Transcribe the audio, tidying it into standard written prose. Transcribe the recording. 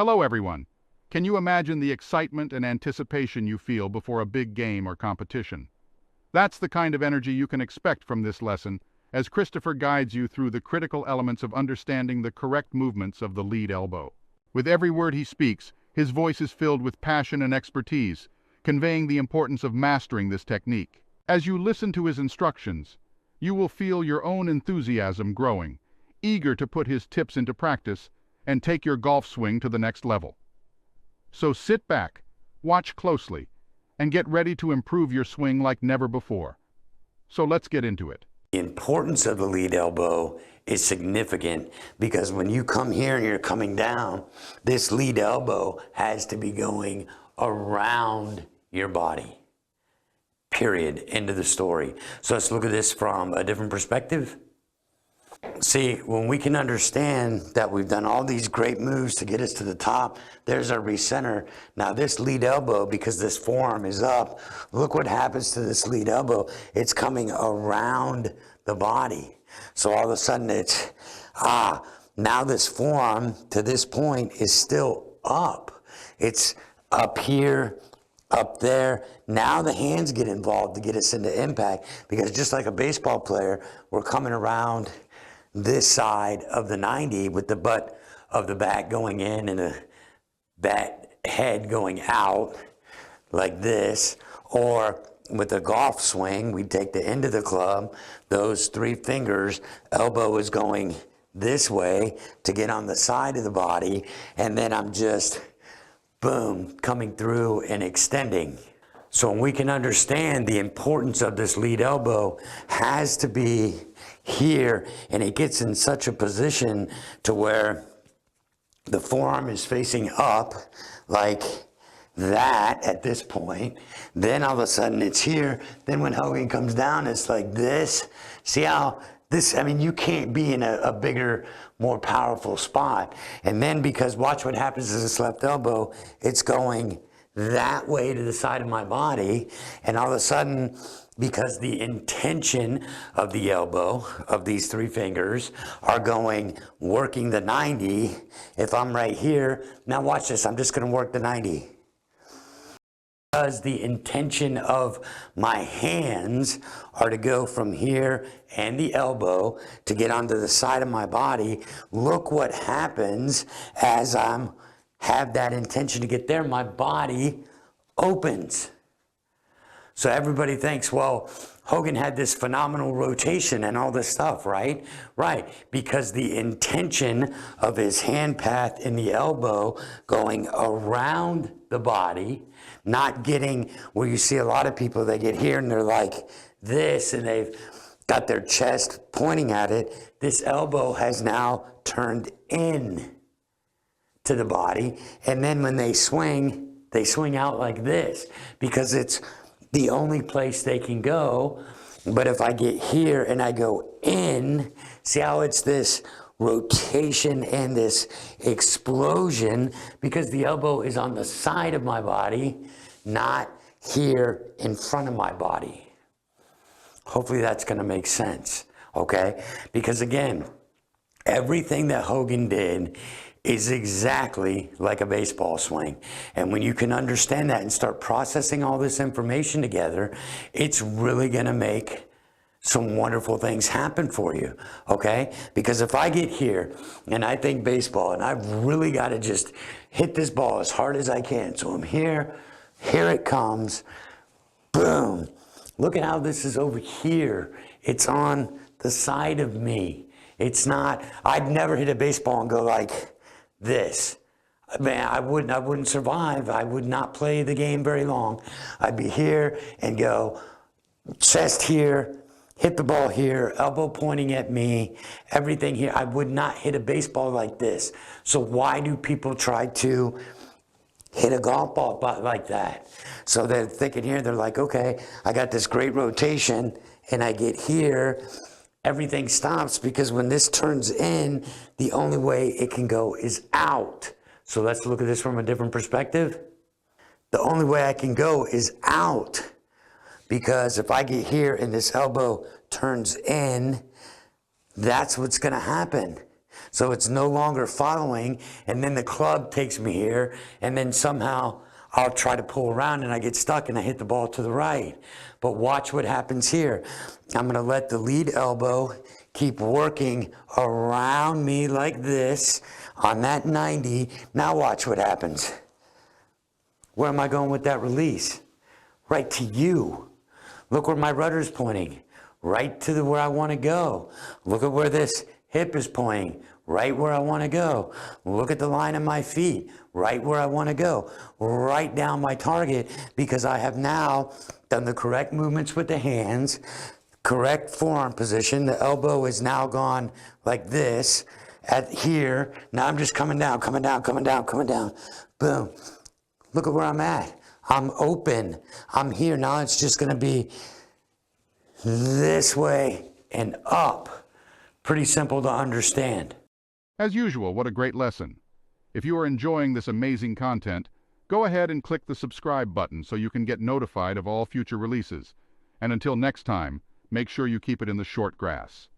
Hello everyone. Can you imagine the excitement and anticipation you feel before a big game or competition? That's the kind of energy you can expect from this lesson, as Christopher guides you through the critical elements of understanding the correct movements of the lead elbow. With every word he speaks, his voice is filled with passion and expertise, conveying the importance of mastering this technique. As you listen to his instructions, you will feel your own enthusiasm growing, eager to put his tips into practice and take your golf swing to the next level. So sit back, watch closely, and get ready to improve your swing like never before. So let's get into it. The importance of the lead elbow is significant because when you come here and you're coming down, this lead elbow has to be going around your body. Period. End of the story. So let's look at this from a different perspective. See, when we can understand that we've done all these great moves to get us to the top, there's our recenter. Now this lead elbow, because this forearm is up, look what happens to this lead elbow. It's coming around the body. So all of a sudden it's, now this forearm to this point is still up. It's up here, up there. Now the hands get involved to get us into impact, because just like a baseball player, we're coming around this side of the 90 with the butt of the bat going in and the bat head going out like this. Or with a golf swing, we take the end of the club, those three fingers, elbow is going this way to get on the side of the body, and then I'm just, boom, coming through and extending. So when we can understand the importance of this lead elbow has to be here, and it gets in such a position to where the forearm is facing up like that at this point. Then all of a sudden it's here. Then when Hogan comes down, it's like this. See how this, I mean, you can't be in a bigger, more powerful spot. And then because watch what happens to this left elbow, it's going that way to the side of my body, and all of a sudden, because the intention of the elbow, of these three fingers, are going, working the 90, if I'm right here, now watch this, I'm just gonna work the 90. Because the intention of my hands are to go from here and the elbow to get onto the side of my body, look what happens as I'm have that intention to get there, my body opens. So everybody thinks, well, Hogan had this phenomenal rotation and all this stuff, right? Right, because the intention of his hand path in the elbow going around the body, not getting where you see a lot of people, they get here and they're like this and they've got their chest pointing at it. This elbow has now turned in to the body, and then when they swing out like this because it's the only place they can go. But if I get here and I go in, see how it's this rotation and this explosion, because the elbow is on the side of my body, not here in front of my body. Hopefully that's going to make sense, okay? Because again, everything that Hogan did is exactly like a baseball swing. And when you can understand that and start processing all this information together, it's really gonna make some wonderful things happen for you, okay? Because if I get here and I think baseball and I've really gotta just hit this ball as hard as I can. So I'm here it comes, boom. Look at how this is over here. It's on the side of me. It's not, I'd never hit a baseball and go like this. Man, I wouldn't survive. I would not play the game very long. I'd be here and go chest here, hit the ball here, elbow pointing at me, everything here. I would not hit a baseball like this. So why do people try to hit a golf ball like that? So they're thinking here, they're like, okay, I got this great rotation and I get here, everything stops, because when this turns in, the only way it can go is out. So let's look at this from a different perspective. The only way I can go is out, because if I get here and this elbow turns in, that's what's going to happen. So it's no longer following, and then the club takes me here, and then somehow I'll try to pull around and I get stuck and I hit the ball to the right. But watch what happens here. I'm gonna let the lead elbow keep working around me like this on that 90. Now watch what happens. Where am I going with that release? Right to you. Look where my rudder is pointing. Right to where I want to go. Look at where this hip is pointing. Right where I want to go. Look at the line of my feet. Right where I want to go. Right down my target, because I have now done the correct movements with the hands, correct forearm position. The elbow is now gone like this at here. Now I'm just coming down, coming down, coming down, coming down. Boom. Look at where I'm at. I'm open. I'm here. Now it's just going to be this way and up. Pretty simple to understand. As usual, what a great lesson. If you are enjoying this amazing content, go ahead and click the subscribe button so you can get notified of all future releases. And until next time, make sure you keep it in the short grass.